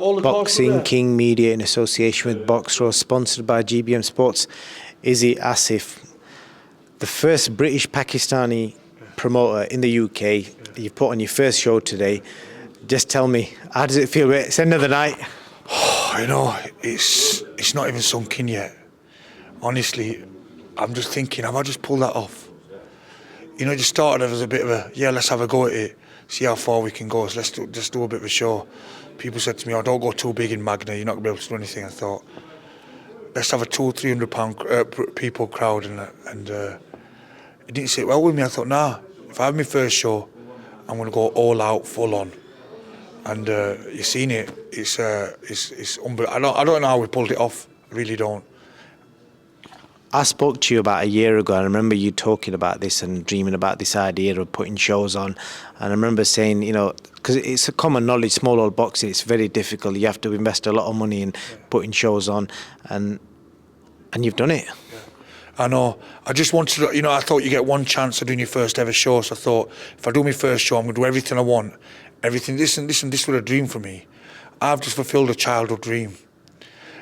Boxing King Media in association with Boxro, sponsored by GBM Sports. Izzy, Asif, the first British Pakistani promoter in the UK. You've put on your first show today. Just tell me, how does it feel? It's the end of the night. You know, it's not even sunk in yet. Honestly, I'm just thinking, have I just pulled that off? You know, it just started as a bit of a, let's have a go at it, see how far we can go, so let's just do a bit of a show. People said to me, don't go too big in Magna, you're not going to be able to do anything. I thought, let's have a £200-300 people crowd, and it didn't sit well with me. I thought, nah, if I have my first show, I'm going to go all out, full on. And you've seen it, it's unbelievable. I don't know how we pulled it off, I really don't. I spoke to you about a year ago, and I remember you talking about this and dreaming about this idea of putting shows on. And I remember saying, you know, because it's a common knowledge, small old boxing, it's very difficult. You have to invest a lot of money in putting shows on, and you've done it. Yeah. I know. I just wanted to, you know, I thought you get one chance of doing your first ever show. So I thought, if I do my first show, I'm going to do everything I want. Everything, this was a dream for me. I've just fulfilled a childhood dream.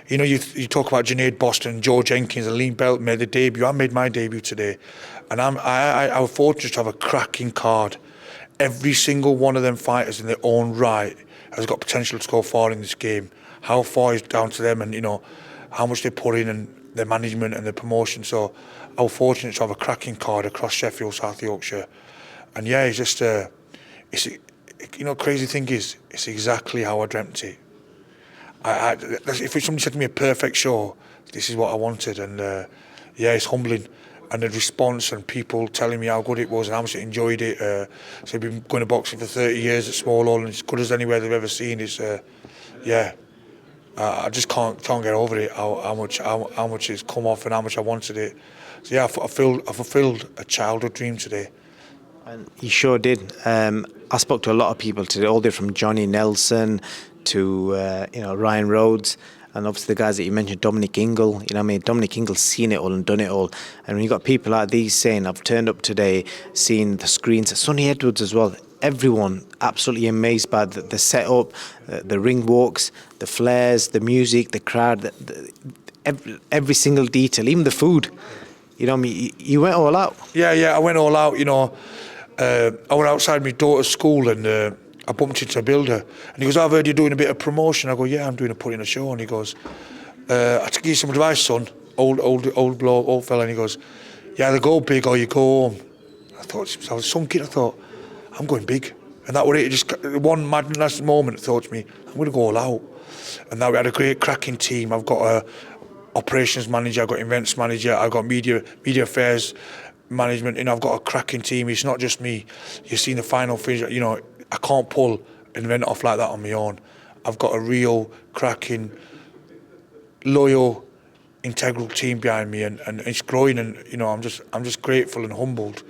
You know, you talk about Junaid Boston, Joe Jenkins, and Lee Belt made the debut. I made my debut today, and I was fortunate to have a cracking card. Every single one of them fighters in their own right has got potential to go far in this game. How far is down to them, and you know how much they put in, and their management and their promotion. So I was fortunate to have a cracking card across Sheffield, South Yorkshire, and yeah, it's just it's, you know, crazy thing is, it's exactly how I dreamt it. If somebody said to me a perfect show, this is what I wanted, and it's humbling. And the response and people telling me how good it was and how much they enjoyed it. So I've been going to boxing for 30 years at small hall, and it's good as anywhere they've ever seen. It's I just can't get over it. How much it's come off and how much I wanted it. So yeah, I fulfilled a childhood dream today. And you sure did. I spoke to a lot of people today, all the way from Johnny Nelson to Ryan Rhodes, and obviously the guys that you mentioned, Dominic Ingle. You know, I mean, Dominic Ingle's seen it all and done it all. And when you got people like these saying, "I've turned up today, seen the screens," Sonny Edwards as well. Everyone absolutely amazed by the setup, the ring walks, the flares, the music, the crowd, every single detail, even the food. You know, I mean, you went all out. Yeah, I went all out. You know, I went outside my daughter's school and. I bumped into a builder, and he goes, "I've heard you're doing a bit of promotion." I go, "Yeah, I'm putting a show." And he goes, "I to give you some advice, son." Old fella, and he goes, "You either go big or you go home." I thought, I was sunk in. I thought, I'm going big, and that was it. Just one madness moment. I thought to me, I'm going to go all out. And now we had a great cracking team. I've got a operations manager, I've got events manager, I've got media affairs management, and I've got a cracking team. It's not just me. You've seen the final finish. You know, I can't pull an event off like that on my own. I've got a real cracking, loyal, integral team behind me, and it's growing. And you know, I'm just grateful and humbled.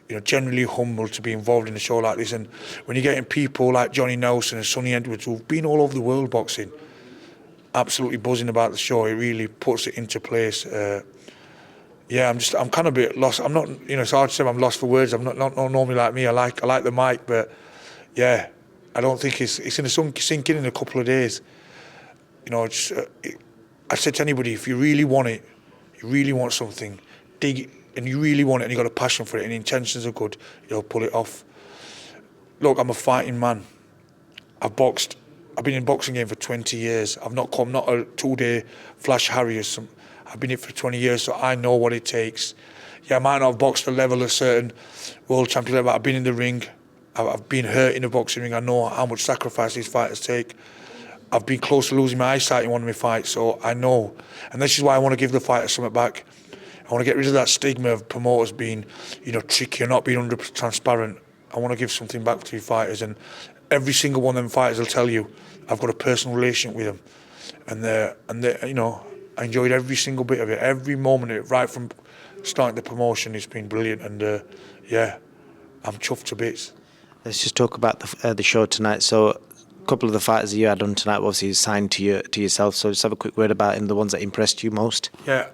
You know, genuinely humbled to be involved in a show like this. And when you're getting people like Johnny Nelson and Sonny Edwards, who've been all over the world boxing, absolutely buzzing about the show, it really puts it into place. I'm kind of a bit lost. I'm not, you know, it's hard to say I'm lost for words. I'm not normally like me. I like the mic, but yeah, I don't think it's going to sink in a couple of days. You know, I said to anybody, if you really want it, you really want something, dig it, and you really want it, and you got a passion for it, and the intentions are good, you'll pull it off. Look, I'm a fighting man. I've been in boxing game for 20 years. I'm not a 2-day flash Harry or something. I've been in it for 20 years, so I know what it takes. Yeah, I might not have boxed a level of certain world champion level, but I've been in the ring. I've been hurt in the boxing ring. I know how much sacrifice these fighters take. I've been close to losing my eyesight in one of my fights, so I know. And this is why I want to give the fighters something back. I want to get rid of that stigma of promoters being, you know, tricky or not being 100% transparent. I want to give something back to fighters, and every single one of them fighters will tell you I've got a personal relationship with them, and they, you know, I enjoyed every single bit of it, every moment of it, right from starting the promotion. It's been brilliant, and I'm chuffed to bits. Let's just talk about the show tonight. So, a couple of the fighters that you had on tonight, obviously signed to yourself. So, just have a quick word about him, the ones that impressed you most. Yeah,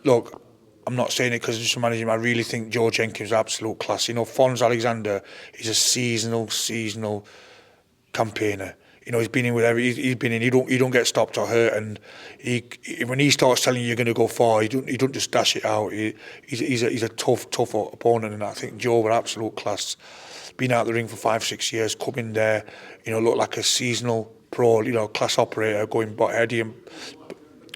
look, I'm not saying it because I'm just managing him. I really think Joe Jenkins is absolute class. You know, Fons Alexander is a seasonal campaigner. You know, he's been in with he's been in. He don't get stopped or hurt, and when he starts telling you you're going to go far, he don't just dash it out. He's a tough opponent, and I think Joe were absolute class. Been out the ring for 5-6 years, come in there, you know, look like a seasonal pro, you know, class operator, going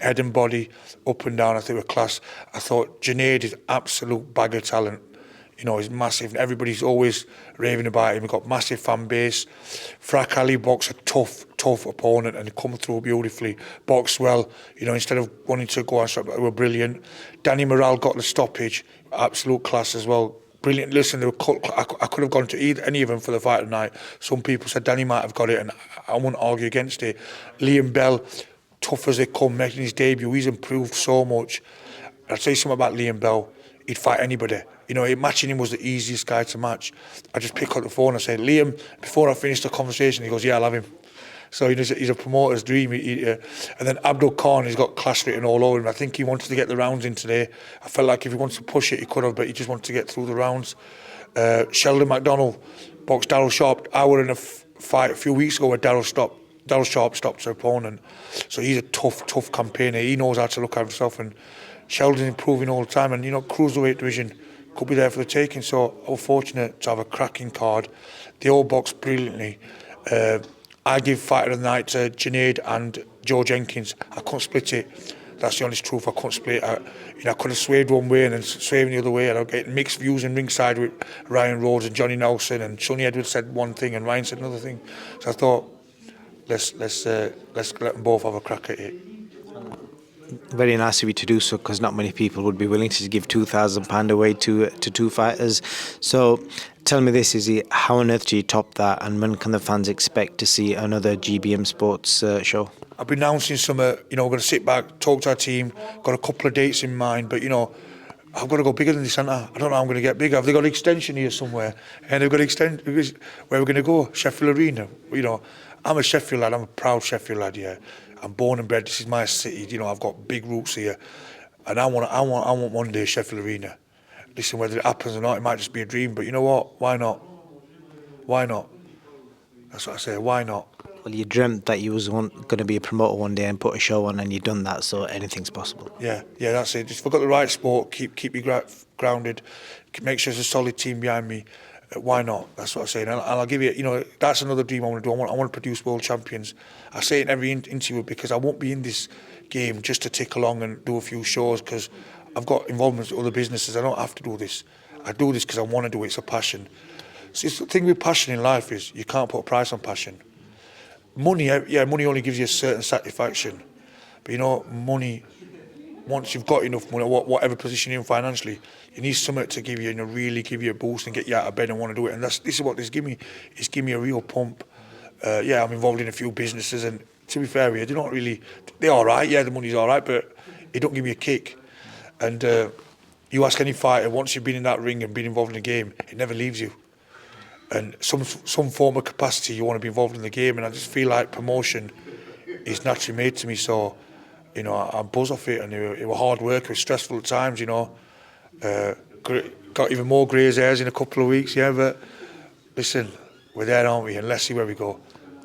head and body up and down. I think we're class. I thought Junaid is absolute bag of talent. You know, he's massive. Everybody's always raving about him. We've got massive fan base. Frak Ali boxed a tough opponent and come through beautifully. Boxed well. You know, instead of wanting to go and stop, they were brilliant. Danny Morale got the stoppage. Absolute class as well. Brilliant. Listen, I could have gone to any of them for the fight tonight. Some people said Danny might have got it, and I wouldn't argue against it. Liam Bell, tough as they come, making his debut. He's improved so much. I'll say something about Liam Bell. He'd fight anybody. You know, matching him was the easiest guy to match. I just pick up the phone and say, Liam, before I finish the conversation, he goes, yeah, I'll have him. So he's a promoter's dream. And then Abdul Khan, he's got class written all over him. I think he wanted to get the rounds in today. I felt like if he wanted to push it, he could have, but he just wanted to get through the rounds. Sheldon McDonald boxed Darryl Sharp. I were in a fight a few weeks ago where Darryl Sharp stopped her opponent. So he's a tough campaigner. He knows how to look after himself, and Sheldon's improving all the time. And, you know, cruiserweight division could be there for the taking. So I was fortunate to have a cracking card. They all boxed brilliantly. I give fighter of the night to Junaid and Joe Jenkins. I couldn't split it. That's the honest truth. I couldn't split it. I could have swayed one way and then swayed the other way. And I get mixed views in ringside with Ryan Rhodes and Johnny Nelson, and Sonny Edwards said one thing and Ryan said another thing. So I thought, let's let them both have a crack at it. Very nice of you to do so, because not many people would be willing to give £2,000 away to two fighters. So tell me this, Izzy, how on earth do you top that, and when can the fans expect to see another GBM Sports show? I've been announcing some, we're going to sit back, talk to our team, got a couple of dates in mind, but, I've got to go bigger than the centre. I don't know how I'm going to get bigger. Have they got an extension here somewhere? And they've got where we're going to go? Sheffield Arena. I'm a Sheffield lad. I'm a proud Sheffield lad, yeah. I'm born and bred. This is my city. I've got big roots here, and I want one day Sheffield Arena. Listen, whether it happens or not, it might just be a dream. But you know what? Why not? Why not? That's what I say. Why not? Well, you dreamt that you was going to be a promoter one day and put a show on, and you've done that. So anything's possible. Yeah, that's it. Just if I've got the right sport, keep me grounded, make sure there's a solid team behind me. Why not? That's what I say. And I'll give you, that's another dream I want to do. I want to produce world champions. I say it in every interview because I won't be in this game just to tick along and do a few shows, because I've got involvements with other businesses. I don't have to do this. I do this because I want to do it. It's a passion. So the thing with passion in life is you can't put a price on passion. Money only gives you a certain satisfaction. But money, once you've got enough money, whatever position you're in financially, you need something to give you, really give you a boost and get you out of bed and want to do it. And this is what this give me. It's give me a real pump. I'm involved in a few businesses, and to be fair with you, they're all right. Yeah, the money's all right, but it don't give me a kick. And you ask any fighter, once you've been in that ring and been involved in the game, it never leaves you. And some form of capacity, you want to be involved in the game. And I just feel like promotion is naturally made to me. So, I buzz off it, and it was hard work. It was stressful at times, Got even more grey hairs in a couple of weeks, yeah. But listen, we're there, aren't we? And let's see where we go.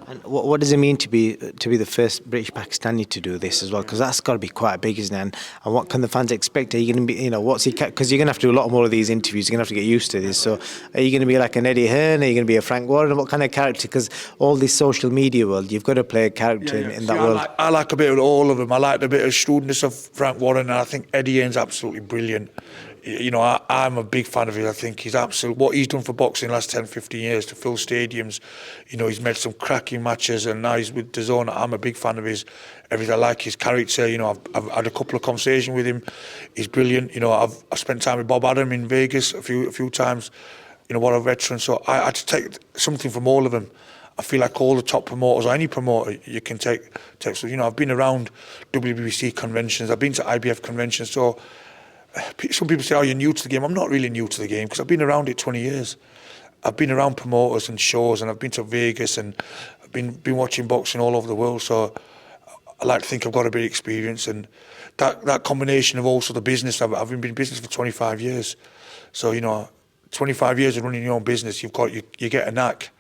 And what does it mean to be the first British Pakistani to do this as well? Because that's got to be quite big, isn't it? And what can the fans expect? Are you going to be, because you're going to have to do a lot more of these interviews. You're going to have to get used to this. So are you going to be like an Eddie Hearn? Are you going to be a Frank Warren? What kind of character? Because all this social media world, you've got to play a character in that world. I like a bit of all of them. I like a bit of shrewdness of Frank Warren, and I think Eddie Hearn's absolutely brilliant. I'm a big fan of his. I think he's absolute. What he's done for boxing in the last 10, 15 years to fill stadiums, he's made some cracking matches, and now he's with DAZN. I'm a big fan of his. Everything. I like his character. I've had a couple of conversations with him. He's brilliant. I've spent time with Bob Adam in Vegas a few times. What a veteran. So I had to take something from all of them. I feel like all the top promoters, or any promoter, you can take. So I've been around WBC conventions. I've been to IBF conventions. So. Some people say, you're new to the game. I'm not really new to the game, because I've been around it 20 years. I've been around promoters and shows, and I've been to Vegas, and I've been watching boxing all over the world. So I like to think I've got a bit of experience, and that combination of also the business. I've been in business for 25 years. So 25 years of running your own business, you get a knack.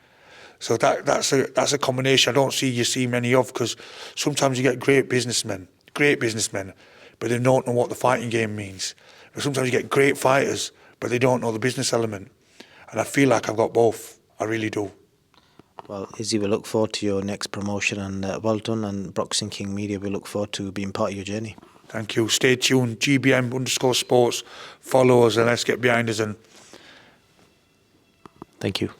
So that's a combination I don't see many of, because sometimes you get great businessmen, but they don't know what the fighting game means. But sometimes you get great fighters, but they don't know the business element. And I feel like I've got both. I really do. Well, Izzy, we look forward to your next promotion, and well done. And Boxing King Media, we look forward to being part of your journey. Thank you. Stay tuned. GBM_sports. Follow us and let's get behind us. And thank you.